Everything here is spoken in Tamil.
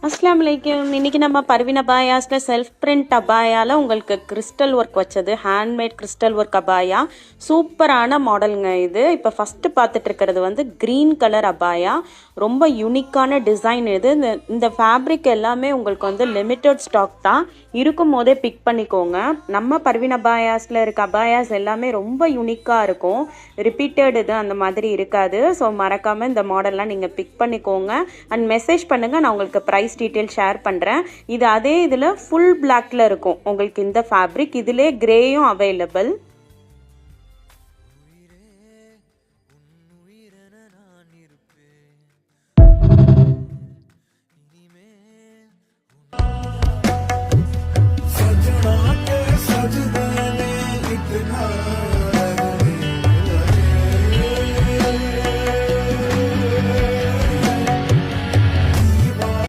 அஸ்ஸலாமு அலைக்கும். இன்னைக்கு நம்ம பர்வீன் அபாயாஸ்ல செல்ஃப் பிரிண்ட் அபாயால உங்களுக்கு கிறிஸ்டல் ஒர்க் வச்சது, ஹேண்ட்மேட் கிறிஸ்டல் ஒர்க் அபாயா. சூப்பரான மாடலுங்க இது. இப்போ ஃபஸ்ட்டு பார்த்துட்டு இருக்கிறது வந்து க்ரீன் கலர் அபாயா. ரொம்ப யூனிக்கான டிசைன் இது. இந்த ஃபேப்ரிக் எல்லாமே உங்களுக்கு வந்து லிமிட்டட் ஸ்டாக் தான், இருக்கும் போதே பிக் பண்ணிக்கோங்க. நம்ம பர்வீன் அபாயாஸில் இருக்க அபாயாஸ் எல்லாமே ரொம்ப யூனிக்காக இருக்கும், ரிப்பீட்டட் இது அந்த மாதிரி இருக்காது. ஸோ மறக்காமல் இந்த மாடல்லாம் நீங்கள் பிக் பண்ணிக்கோங்க அண்ட் மெசேஜ் பண்ணுங்கள், நான் உங்களுக்கு ப்ரைஸ் டீட்டெயில் ஷேர் பண்ணுறேன். இது அதே இதில் ஃபுல் பிளாக்ல இருக்கும் உங்களுக்கு இந்த ஃபேப்ரிக். இதிலே கிரேயும் அவைலபிள். सजना